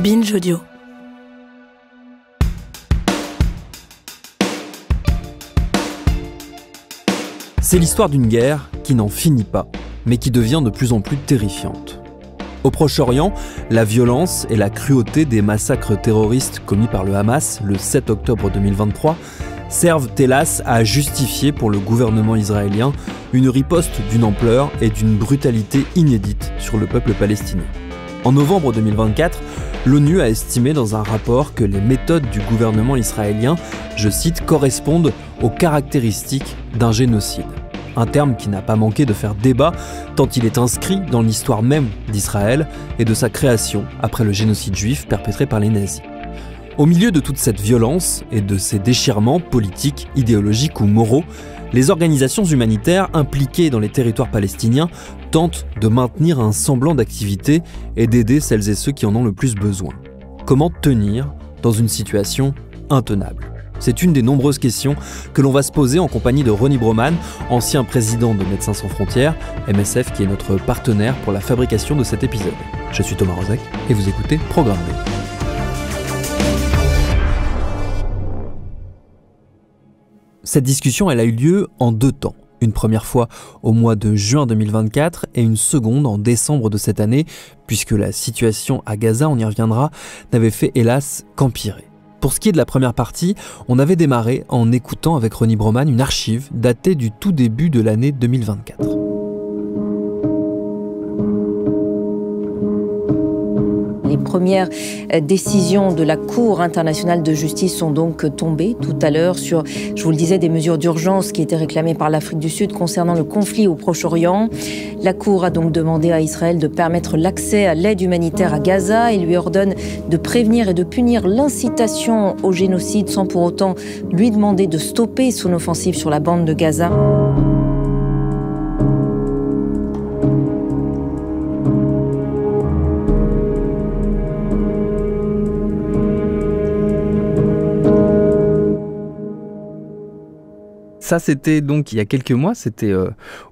Binge Audio. C'est l'histoire d'une guerre qui n'en finit pas, mais qui devient de plus en plus terrifiante. Au Proche-Orient, la violence et la cruauté des massacres terroristes commis par le Hamas le 7 octobre 2023 servent hélas à justifier pour le gouvernement israélien une riposte d'une ampleur et d'une brutalité inédite sur le peuple palestinien. En novembre 2024, l'ONU a estimé dans un rapport que les méthodes du gouvernement israélien, je cite, correspondent aux caractéristiques d'un génocide. Un terme qui n'a pas manqué de faire débat tant il est inscrit dans l'histoire même d'Israël et de sa création après le génocide juif perpétré par les nazis. Au milieu de toute cette violence et de ces déchirements politiques, idéologiques ou moraux, les organisations humanitaires impliquées dans les territoires palestiniens tentent de maintenir un semblant d'activité et d'aider celles et ceux qui en ont le plus besoin. Comment tenir dans une situation intenable ? C'est une des nombreuses questions que l'on va se poser en compagnie de Ronnie Broman, ancien président de Médecins sans frontières, MSF qui est notre partenaire pour la fabrication de cet épisode. Je suis Thomas Rozek et vous écoutez Programme B. Cette discussion, elle a eu lieu en deux temps. Une première fois au mois de juin 2024 et une seconde en décembre de cette année, puisque la situation à Gaza, on y reviendra, n'avait fait hélas qu'empirer. Pour ce qui est de la première partie, on avait démarré en écoutant avec Ronnie Broman une archive datée du tout début de l'année 2024. Les premières décisions de la Cour internationale de justice sont donc tombées tout à l'heure sur, je vous le disais, des mesures d'urgence qui étaient réclamées par l'Afrique du Sud concernant le conflit au Proche-Orient. La Cour a donc demandé à Israël de permettre l'accès à l'aide humanitaire à Gaza et lui ordonne de prévenir et de punir l'incitation au génocide sans pour autant lui demander de stopper son offensive sur la bande de Gaza. Ça, c'était donc il y a quelques mois, c'était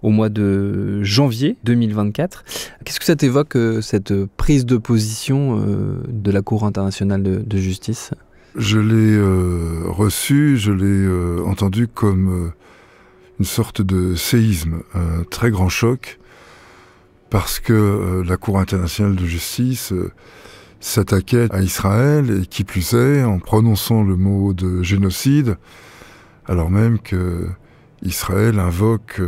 au mois de janvier 2024. Qu'est-ce que ça t'évoque, cette prise de position de la Cour internationale de justice ? Je l'ai reçu, je l'ai entendu comme une sorte de séisme, un très grand choc, parce que la Cour internationale de justice s'attaquait à Israël, et qui plus est, en prononçant le mot de génocide, alors même que Israël invoque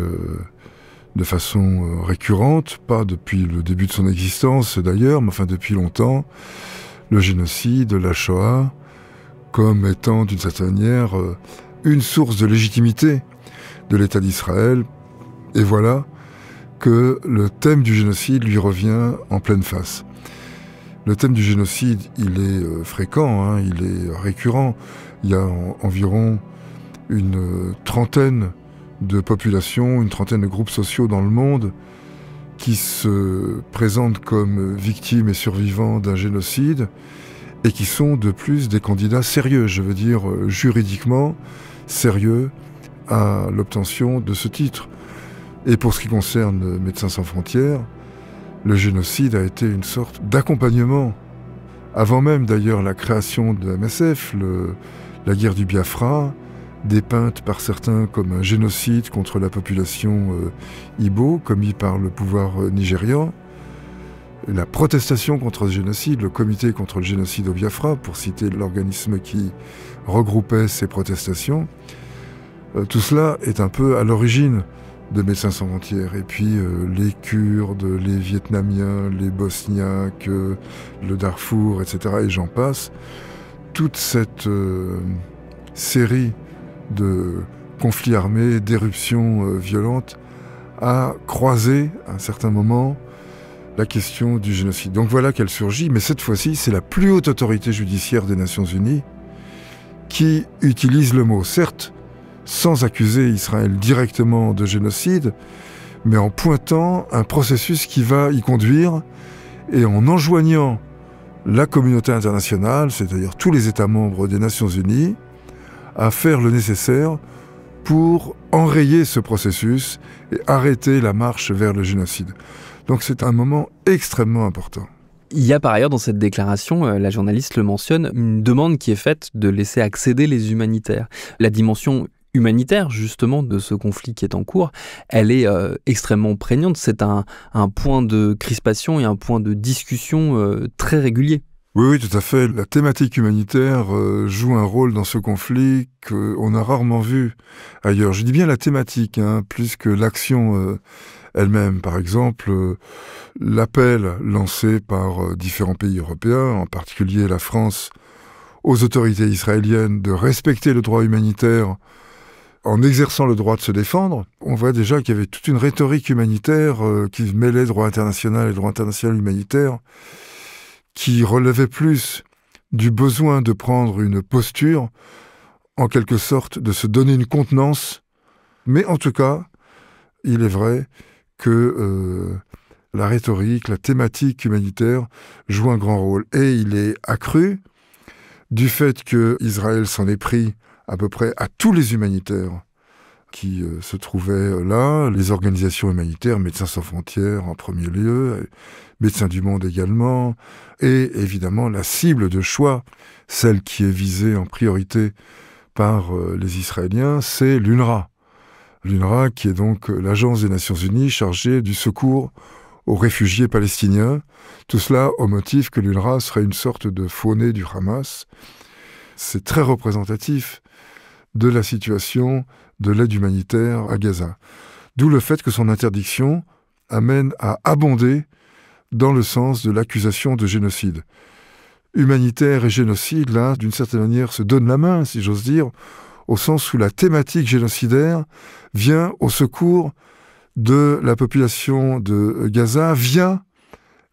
de façon récurrente, pas depuis le début de son existence d'ailleurs, mais enfin depuis longtemps, le génocide, la Shoah, comme étant d'une certaine manière une source de légitimité de l'État d'Israël. Et voilà que le thème du génocide lui revient en pleine face. Le thème du génocide, il est fréquent, il est récurrent. Il y a environ une trentaine de populations, une trentaine de groupes sociaux dans le monde qui se présentent comme victimes et survivants d'un génocide et qui sont de plus des candidats sérieux, je veux dire juridiquement sérieux à l'obtention de ce titre. Et pour ce qui concerne Médecins sans frontières, le génocide a été une sorte d'accompagnement, avant même d'ailleurs la création de MSF, la guerre du Biafra, dépeinte par certains comme un génocide contre la population Igbo, commis par le pouvoir nigérian. La protestation contre ce génocide, le comité contre le génocide au Biafra, pour citer l'organisme qui regroupait ces protestations, tout cela est un peu à l'origine de Médecins sans frontières. Et puis les Kurdes, les Vietnamiens, les Bosniaques, le Darfour, etc. et j'en passe. Toute cette série de conflits armés, d'éruptions violentes, a croisé à un certain moment la question du génocide. Donc voilà qu'elle surgit, mais cette fois-ci, c'est la plus haute autorité judiciaire des Nations Unies qui utilise le mot, certes, sans accuser Israël directement de génocide, mais en pointant un processus qui va y conduire et en enjoignant la communauté internationale, c'est-à-dire tous les États membres des Nations Unies, à faire le nécessaire pour enrayer ce processus et arrêter la marche vers le génocide. Donc c'est un moment extrêmement important. Il y a par ailleurs dans cette déclaration, la journaliste le mentionne, une demande qui est faite de laisser accéder les humanitaires. La dimension humanitaire justement de ce conflit qui est en cours, elle est extrêmement prégnante. C'est un point de crispation et un point de discussion très régulier. Oui, tout à fait. La thématique humanitaire joue un rôle dans ce conflit qu'on a rarement vu ailleurs. Je dis bien la thématique, plus que l'action elle-même. Par exemple, l'appel lancé par différents pays européens, en particulier la France, aux autorités israéliennes de respecter le droit humanitaire en exerçant le droit de se défendre. On voit déjà qu'il y avait toute une rhétorique humanitaire qui mêlait droit international et droit international humanitaire, qui relevait plus du besoin de prendre une posture, en quelque sorte de se donner une contenance. Mais en tout cas, il est vrai que la rhétorique, la thématique humanitaire joue un grand rôle. Et il est accru du fait qu'Israël s'en est pris à peu près à tous les humanitaires qui se trouvaient là, les organisations humanitaires, Médecins sans frontières en premier lieu, Médecins du monde également, et évidemment la cible de choix, celle qui est visée en priorité par les Israéliens, c'est l'UNRWA. L'UNRWA qui est donc l'agence des Nations Unies chargée du secours aux réfugiés palestiniens, tout cela au motif que l'UNRWA serait une sorte de faux-nez du Hamas. C'est très représentatif de la situation de l'aide humanitaire à Gaza. D'où le fait que son interdiction amène à abonder dans le sens de l'accusation de génocide. Humanitaire et génocide, là, d'une certaine manière, se donnent la main, si j'ose dire, au sens où la thématique génocidaire vient au secours de la population de Gaza via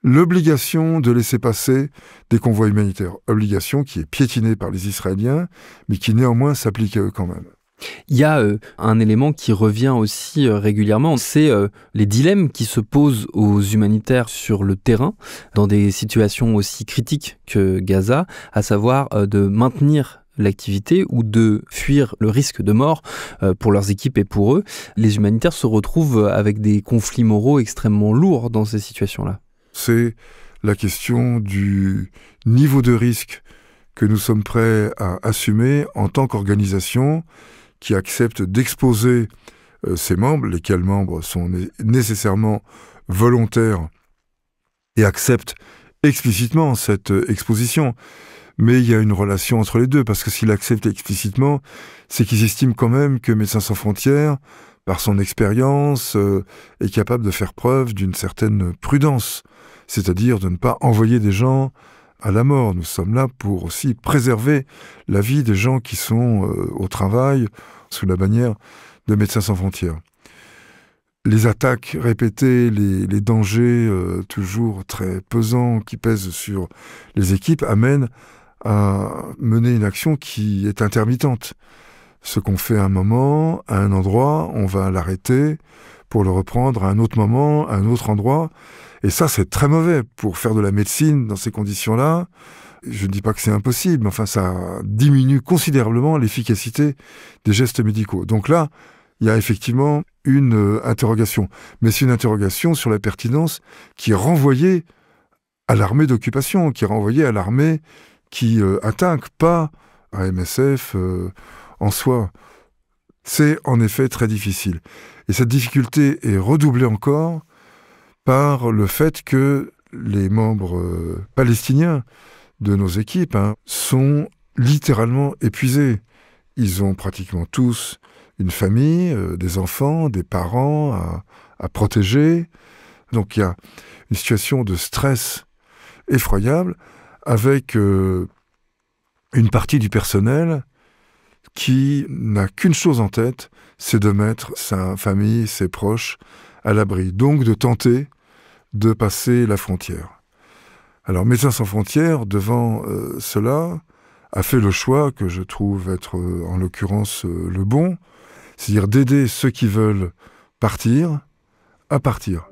l'obligation de laisser passer des convois humanitaires. Obligation qui est piétinée par les Israéliens, mais qui néanmoins s'applique à eux quand même. Il y a un élément qui revient aussi régulièrement, c'est les dilemmes qui se posent aux humanitaires sur le terrain, dans des situations aussi critiques que Gaza, à savoir de maintenir l'activité ou de fuir le risque de mort pour leurs équipes et pour eux. Les humanitaires se retrouvent avec des conflits moraux extrêmement lourds dans ces situations-là. C'est la question du niveau de risque que nous sommes prêts à assumer en tant qu'organisation qui accepte d'exposer ses membres, lesquels membres sont nécessairement volontaires et acceptent explicitement cette exposition. Mais il y a une relation entre les deux, parce que s'ils acceptent explicitement, c'est qu'ils estiment quand même que Médecins sans frontières, par son expérience, est capable de faire preuve d'une certaine prudence, c'est-à-dire de ne pas envoyer des gens à la mort. Nous sommes là pour aussi préserver la vie des gens qui sont au travail sous la bannière de Médecins sans frontières. Les attaques répétées, les dangers toujours très pesants qui pèsent sur les équipes amènent à mener une action qui est intermittente. Ce qu'on fait à un moment, à un endroit, on va l'arrêter pour le reprendre à un autre moment, à un autre endroit. Et ça, c'est très mauvais pour faire de la médecine dans ces conditions-là. Je ne dis pas que c'est impossible, mais enfin, ça diminue considérablement l'efficacité des gestes médicaux. Donc là, il y a effectivement une interrogation. Mais c'est une interrogation sur la pertinence qui est renvoyée à l'armée d'occupation, qui est renvoyée à l'armée qui attaque, pas à MSF en soi. C'est en effet très difficile. Et cette difficulté est redoublée encore par le fait que les membres palestiniens de nos équipes sont littéralement épuisés. Ils ont pratiquement tous une famille, des enfants, des parents à protéger. Donc il y a une situation de stress effroyable avec une partie du personnel qui n'a qu'une chose en tête, c'est de mettre sa famille, ses proches à l'abri. Donc de tenter de passer la frontière. Alors Médecins sans frontières, devant cela, a fait le choix que je trouve être en l'occurrence le bon, c'est-à-dire d'aider ceux qui veulent partir à partir.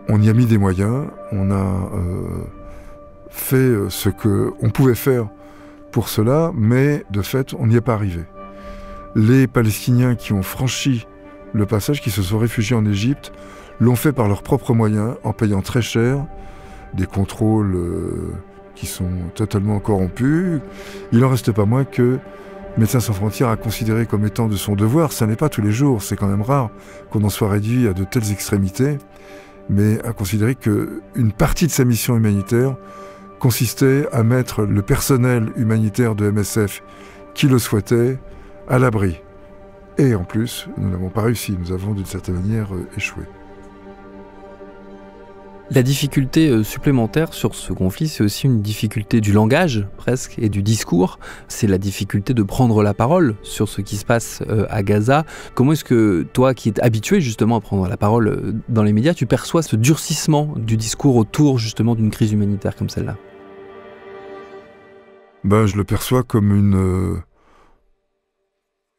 On y a mis des moyens, on a fait ce qu'on pouvait faire pour cela, mais de fait, on n'y est pas arrivé. Les Palestiniens qui ont franchi le passage, qui se sont réfugiés en Égypte, l'ont fait par leurs propres moyens, en payant très cher, des contrôles qui sont totalement corrompus. Il n'en reste pas moins que Médecins sans frontières a considéré comme étant de son devoir, ça n'est pas tous les jours, c'est quand même rare qu'on en soit réduit à de telles extrémités, mais a considéré qu'une partie de sa mission humanitaire consistait à mettre le personnel humanitaire de MSF qui le souhaitait à l'abri. Et en plus, nous n'avons pas réussi, nous avons d'une certaine manière échoué. La difficulté supplémentaire sur ce conflit, c'est aussi une difficulté du langage, presque, et du discours. C'est la difficulté de prendre la parole sur ce qui se passe à Gaza. Comment est-ce que toi, qui es habitué justement à prendre la parole dans les médias, tu perçois ce durcissement du discours autour justement d'une crise humanitaire comme celle-là ? Je le perçois comme une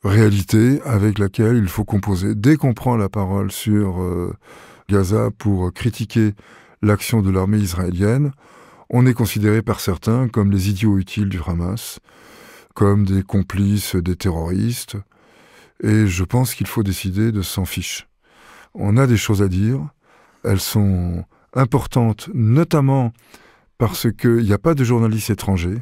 réalité avec laquelle il faut composer. Dès qu'on prend la parole sur Gaza pour critiquer l'action de l'armée israélienne, on est considéré par certains comme les idiots utiles du Hamas, comme des complices des terroristes, et je pense qu'il faut décider de s'en fiche. On a des choses à dire, elles sont importantes, notamment parce qu'il n'y a pas de journalistes étrangers,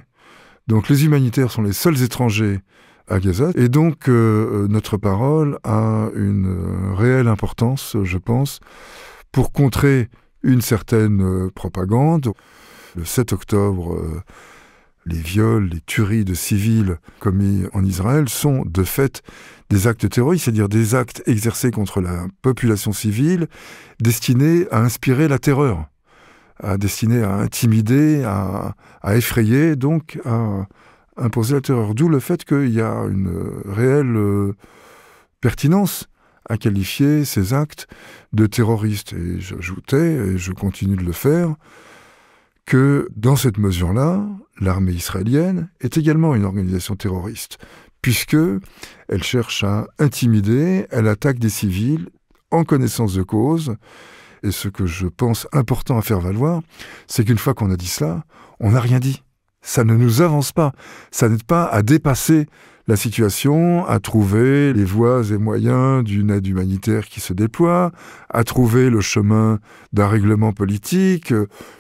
donc les humanitaires sont les seuls étrangers à Gaza, et donc notre parole a une réelle importance, je pense, pour contrer une certaine propagande. Le 7 octobre, les viols, les tueries de civils commis en Israël sont de fait des actes terroristes, c'est-à-dire des actes exercés contre la population civile destinés à inspirer la terreur, destinés à intimider, à effrayer, donc à imposer la terreur. D'où le fait qu'il y a une réelle pertinence à qualifier ces actes de terroristes. Et j'ajoutais, et je continue de le faire, que dans cette mesure-là, l'armée israélienne est également une organisation terroriste, puisque elle cherche à intimider, elle attaque des civils en connaissance de cause. Et ce que je pense important à faire valoir, c'est qu'une fois qu'on a dit cela, on n'a rien dit. Ça ne nous avance pas. Ça n'aide pas à dépasser la situation, à trouver les voies et moyens d'une aide humanitaire qui se déploie, à trouver le chemin d'un règlement politique,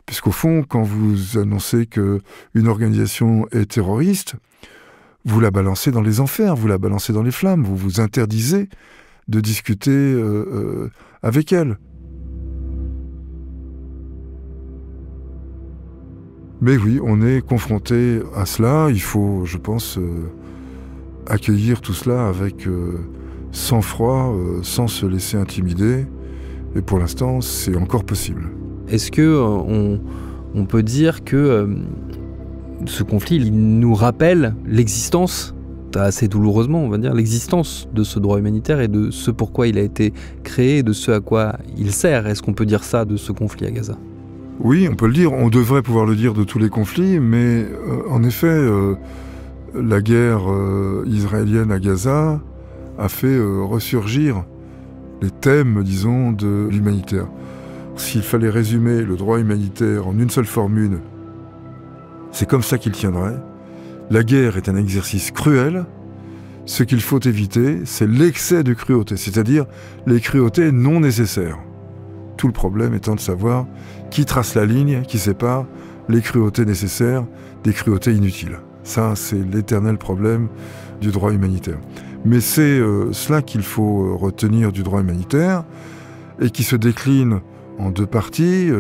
puisqu'au fond, quand vous annoncez qu'une organisation est terroriste, vous la balancez dans les enfers, vous la balancez dans les flammes, vous vous interdisez de discuter avec elle. Mais oui, on est confronté à cela. Il faut, je pense, accueillir tout cela avec sang-froid, sans se laisser intimider. Et pour l'instant, c'est encore possible. Est-ce que on peut dire que ce conflit, il nous rappelle l'existence, assez douloureusement, on va dire, l'existence de ce droit humanitaire et de ce pourquoi il a été créé et de ce à quoi il sert? Est-ce qu'on peut dire ça de ce conflit à Gaza ? Oui, on peut le dire. On devrait pouvoir le dire de tous les conflits, mais en effet, la guerre israélienne à Gaza a fait ressurgir les thèmes, disons, de l'humanitaire. S'il fallait résumer le droit humanitaire en une seule formule, c'est comme ça qu'il tiendrait. La guerre est un exercice cruel. Ce qu'il faut éviter, c'est l'excès de cruauté, c'est-à-dire les cruautés non nécessaires. Tout le problème étant de savoir qui trace la ligne qui sépare les cruautés nécessaires des cruautés inutiles. Ça, c'est l'éternel problème du droit humanitaire. Mais c'est cela qu'il faut retenir du droit humanitaire et qui se décline en deux parties,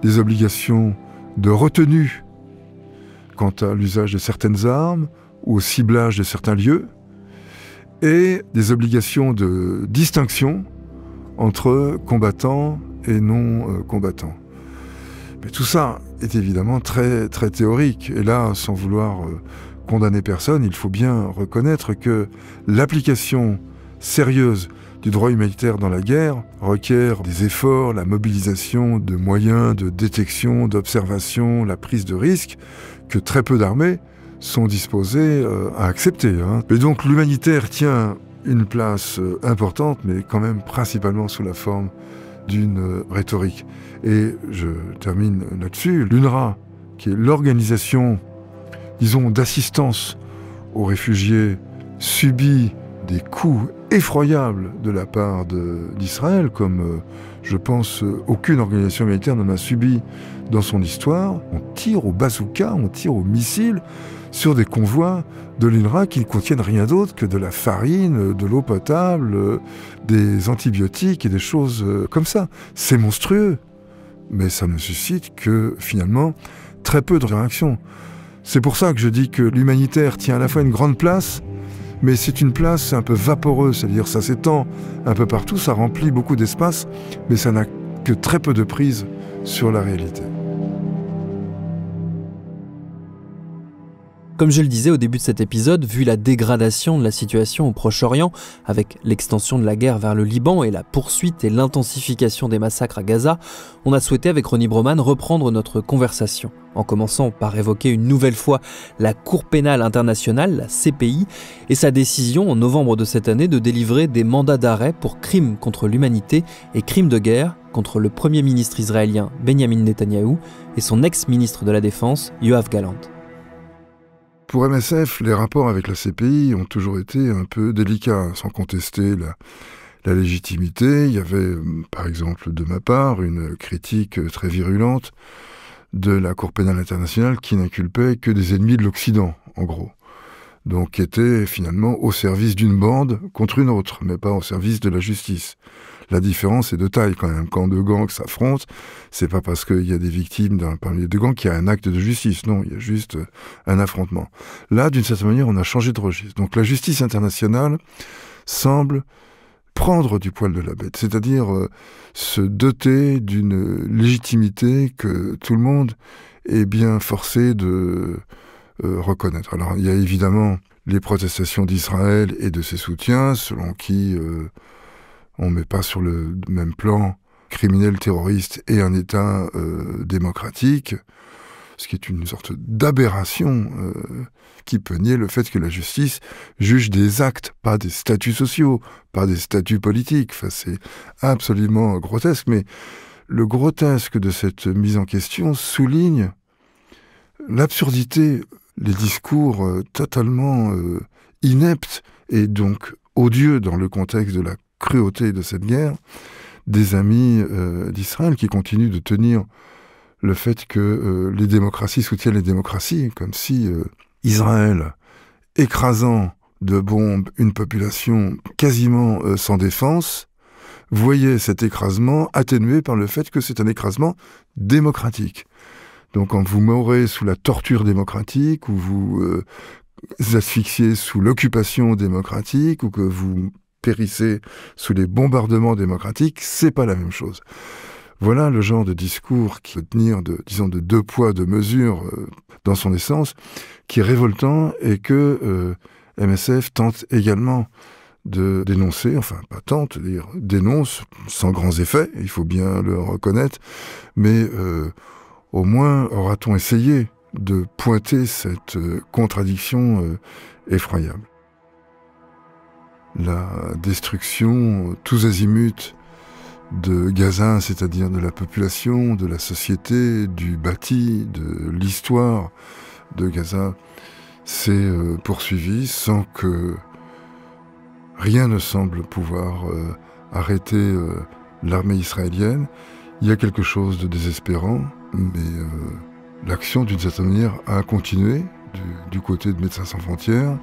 des obligations de retenue quant à l'usage de certaines armes ou au ciblage de certains lieux et des obligations de distinction entre combattants et non combattants. Mais tout ça est évidemment très, très théorique. Et là, sans vouloir condamner personne, il faut bien reconnaître que l'application sérieuse du droit humanitaire dans la guerre requiert des efforts, la mobilisation de moyens de détection, d'observation, la prise de risque, que très peu d'armées sont disposées à accepter. Et donc l'humanitaire tient une place importante, mais quand même principalement sous la forme d'une rhétorique. Et je termine là-dessus. L'UNRWA, qui est l'organisation, disons, d'assistance aux réfugiés subis des coups effroyables de la part d'Israël, comme je pense aucune organisation militaire n'en a subi dans son histoire. On tire au bazooka, on tire aux missiles sur des convois de l'UNRWA qui ne contiennent rien d'autre que de la farine, de l'eau potable, des antibiotiques et des choses comme ça. C'est monstrueux, mais ça ne suscite que finalement très peu de réactions. C'est pour ça que je dis que l'humanitaire tient à la fois une grande place, mais c'est une place un peu vaporeuse, c'est-à-dire ça s'étend un peu partout, ça remplit beaucoup d'espace, mais ça n'a que très peu de prise sur la réalité. Comme je le disais au début de cet épisode, vu la dégradation de la situation au Proche-Orient, avec l'extension de la guerre vers le Liban et la poursuite et l'intensification des massacres à Gaza, on a souhaité avec Ronnie Broman reprendre notre conversation, en commençant par évoquer une nouvelle fois la Cour pénale internationale, la CPI, et sa décision en novembre de cette année de délivrer des mandats d'arrêt pour crimes contre l'humanité et crimes de guerre contre le Premier ministre israélien Benjamin Netanyahou et son ex-ministre de la Défense, Yoav Gallant. Pour MSF, les rapports avec la CPI ont toujours été un peu délicats, sans contester la légitimité. Il y avait, par exemple, de ma part, une critique très virulente de la Cour pénale internationale qui n'inculpait que des ennemis de l'Occident, en gros. Donc qui était finalement au service d'une bande contre une autre, mais pas au service de la justice. La différence est de taille quand même. Quand deux gangs s'affrontent, c'est pas parce qu'il y a des victimes parmi les deux gangs qu'il y a un acte de justice. Non, il y a juste un affrontement. Là, d'une certaine manière, on a changé de registre. Donc la justice internationale semble prendre du poil de la bête, c'est-à-dire se doter d'une légitimité que tout le monde est bien forcé de reconnaître. Alors, il y a évidemment les protestations d'Israël et de ses soutiens, selon qui on ne met pas sur le même plan criminel, terroriste et un État démocratique, ce qui est une sorte d'aberration qui peut nier le fait que la justice juge des actes, pas des statuts sociaux, pas des statuts politiques. Enfin, c'est absolument grotesque, mais le grotesque de cette mise en question souligne l'absurdité, les discours totalement ineptes et donc odieux dans le contexte de la cruauté de cette guerre, des amis d'Israël qui continuent de tenir le fait que les démocraties soutiennent les démocraties, comme si Israël, écrasant de bombes une population quasiment sans défense, voyait cet écrasement atténué par le fait que c'est un écrasement démocratique. Donc quand vous mourrez sous la torture démocratique, ou vous asphyxiez sous l'occupation démocratique, ou que vous périssez sous les bombardements démocratiques, c'est pas la même chose. Voilà le genre de discours qui peut tenir de deux poids, deux mesures dans son essence, qui est révoltant et que MSF tente également de dénoncer, enfin pas tente, dénonce sans grands effets, il faut bien le reconnaître, mais au moins aura-t-on essayé de pointer cette contradiction effroyable. La destruction tous azimuts de Gaza, c'est-à-dire de la population, de la société, du bâti, de l'histoire de Gaza, s'est poursuivie sans que rien ne semble pouvoir arrêter l'armée israélienne. Il y a quelque chose de désespérant, mais l'action, d'une certaine manière, a continué du côté de Médecins sans frontières.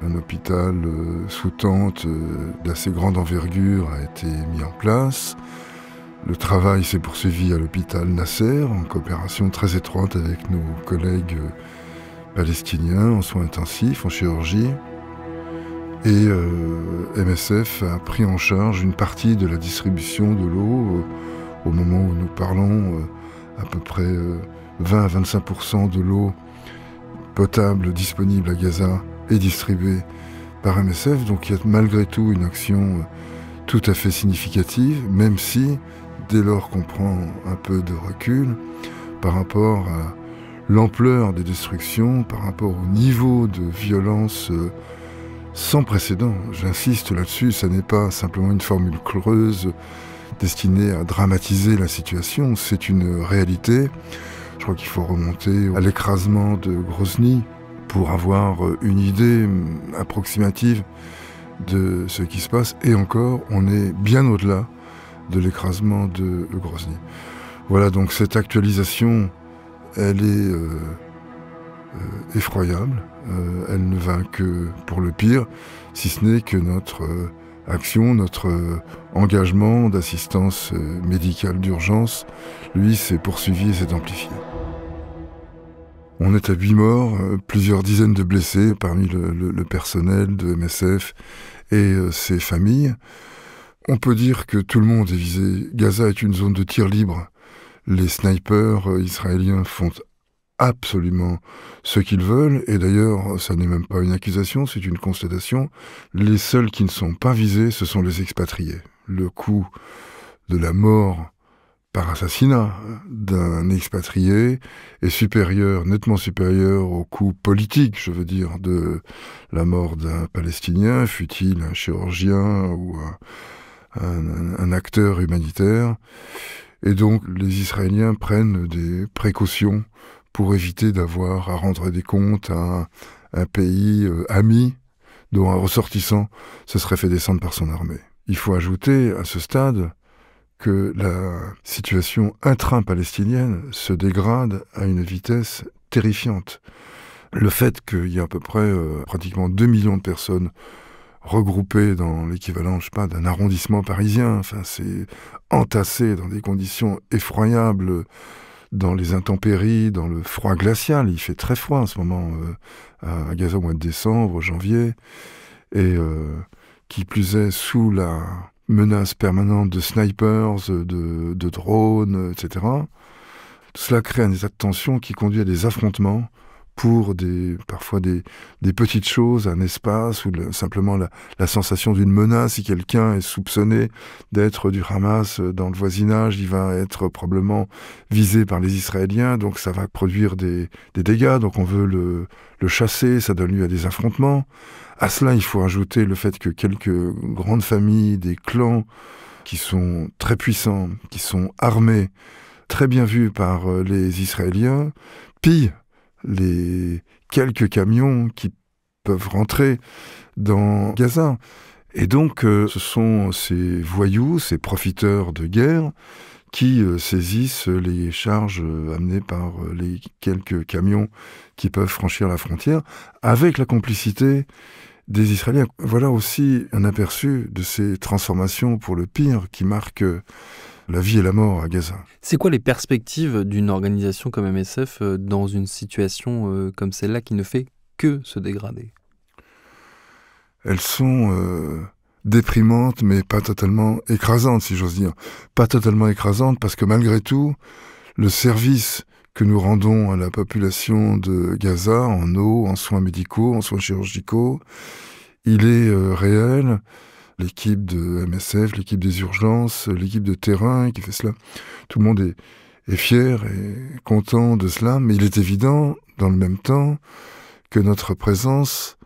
Un hôpital sous tente d'assez grande envergure a été mis en place. Le travail s'est poursuivi à l'hôpital Nasser, en coopération très étroite avec nos collègues palestiniens en soins intensifs, en chirurgie. Et MSF a pris en charge une partie de la distribution de l'eau. Au moment où nous parlons, à peu près 20 à 25% de l'eau potable disponible à Gaza est distribuée par MSF. Donc il y a malgré tout une action tout à fait significative, même si, dès lors qu'on prend un peu de recul, par rapport à l'ampleur des destructions, par rapport au niveau de violence sans précédent, j'insiste là-dessus, ça n'est pas simplement une formule creuse destinée à dramatiser la situation, c'est une réalité. Je crois qu'il faut remonter à l'écrasement de Grozny pour avoir une idée approximative de ce qui se passe. Et encore, on est bien au-delà de l'écrasement de Grozny. Voilà, donc cette actualisation, elle est effroyable. Elle ne va que pour le pire, si ce n'est que notre action, notre engagement d'assistance médicale d'urgence, lui, s'est poursuivi et s'est amplifié. On est à 8 morts, plusieurs dizaines de blessés parmi le personnel de MSF et ses familles. On peut dire que tout le monde est visé. Gaza est une zone de tir libre. Les snipers israéliens font absolument ce qu'ils veulent, et d'ailleurs, ça n'est même pas une accusation, c'est une constatation. Les seuls qui ne sont pas visés, ce sont les expatriés. Le coût de la mort par assassinat d'un expatrié est supérieur, nettement supérieur au coût politique, je veux dire, de la mort d'un Palestinien, fût-il un chirurgien ou un acteur humanitaire. Et donc, les Israéliens prennent des précautions pour éviter d'avoir à rendre des comptes à un pays ami dont un ressortissant se serait fait descendre par son armée. Il faut ajouter à ce stade que la situation intra-palestinienne se dégrade à une vitesse terrifiante. Le fait qu'il y a à peu près pratiquement 2 millions de personnes regroupées dans l'équivalent, je sais pas, d'un arrondissement parisien, enfin c'est entassé dans des conditions effroyables, dans les intempéries, dans le froid glacial. Il fait très froid en ce moment à Gaza au mois de décembre, janvier, et qui plus est sous la menace permanente de snipers, de drones, etc. Cela crée un état de tension qui conduit à des affrontements pour parfois des petites choses, un espace ou simplement la sensation d'une menace. Si quelqu'un est soupçonné d'être du Hamas dans le voisinage, il va être probablement visé par les Israéliens, donc ça va produire des dégâts, donc on veut le chasser, ça donne lieu à des affrontements. À cela, il faut ajouter le fait que quelques grandes familles, des clans qui sont très puissants, qui sont armés, très bien vus par les Israéliens, pillent les quelques camions qui peuvent rentrer dans Gaza. Et donc, ce sont ces voyous, ces profiteurs de guerre qui saisissent les charges amenées par les quelques camions qui peuvent franchir la frontière, avec la complicité des Israéliens. Voilà aussi un aperçu de ces transformations pour le pire qui marquent la vie et la mort à Gaza. C'est quoi les perspectives d'une organisation comme MSF dans une situation comme celle-là qui ne fait que se dégrader ? Elles sont déprimantes, mais pas totalement écrasantes, si j'ose dire. Pas totalement écrasantes, parce que malgré tout, le service que nous rendons à la population de Gaza, en eau, en soins médicaux, en soins chirurgicaux, il est réel. L'équipe de MSF, l'équipe des urgences, l'équipe de terrain qui fait cela, tout le monde est fier et content de cela, mais il est évident, dans le même temps, que notre présence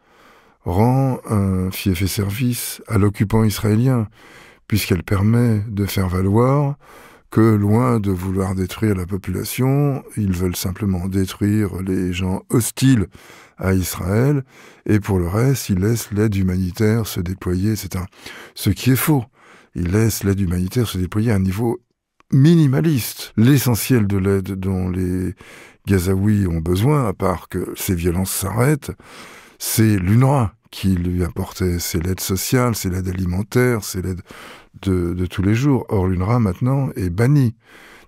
rend un fief et service à l'occupant israélien, puisqu'elle permet de faire valoir que, loin de vouloir détruire la population, ils veulent simplement détruire les gens hostiles à Israël, et pour le reste, ils laissent l'aide humanitaire se déployer, etc. Ce qui est faux. Ils laissent l'aide humanitaire se déployer à un niveau minimaliste. L'essentiel de l'aide dont les Gazaouis ont besoin, à part que ces violences s'arrêtent, c'est l'UNRWA qui lui apportait. C'est l'aide sociale, c'est l'aide alimentaire, c'est l'aide de tous les jours. Or, l'UNRWA, maintenant, est bannie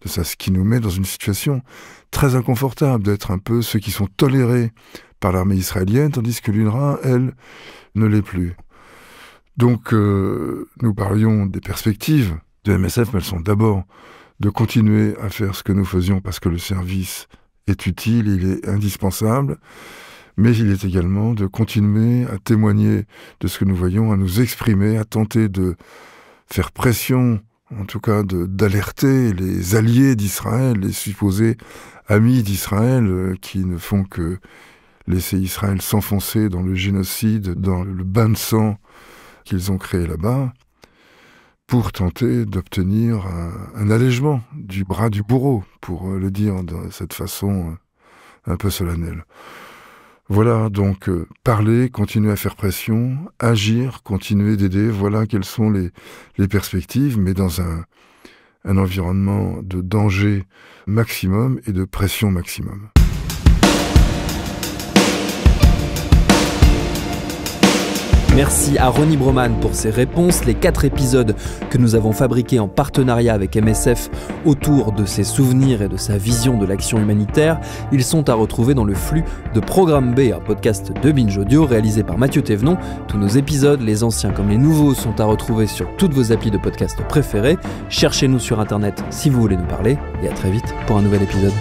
de ça, ce qui nous met dans une situation très inconfortable d'être un peu ceux qui sont tolérés par l'armée israélienne, tandis que l'UNRWA, elle, ne l'est plus. Donc, nous parlions des perspectives de MSF, mais elles sont d'abord de continuer à faire ce que nous faisions parce que le service est utile, il est indispensable, mais il est également de continuer à témoigner de ce que nous voyons, à nous exprimer, à tenter de faire pression, en tout cas d'alerter les alliés d'Israël, les supposés amis d'Israël qui ne font que laisser Israël s'enfoncer dans le génocide, dans le bain de sang qu'ils ont créé là-bas, pour tenter d'obtenir un allègement du bras du bourreau, pour le dire de cette façon un peu solennelle. Voilà, donc parler, continuer à faire pression, agir, continuer d'aider, voilà quelles sont les perspectives, mais dans un environnement de danger maximum et de pression maximum. Merci à Ronnie Broman pour ses réponses. Les 4 épisodes que nous avons fabriqués en partenariat avec MSF autour de ses souvenirs et de sa vision de l'action humanitaire, ils sont à retrouver dans le flux de Programme B, un podcast de Binge Audio réalisé par Mathieu Thévenon. Tous nos épisodes, les anciens comme les nouveaux, sont à retrouver sur toutes vos applis de podcast préférés. Cherchez-nous sur Internet si vous voulez nous parler et à très vite pour un nouvel épisode.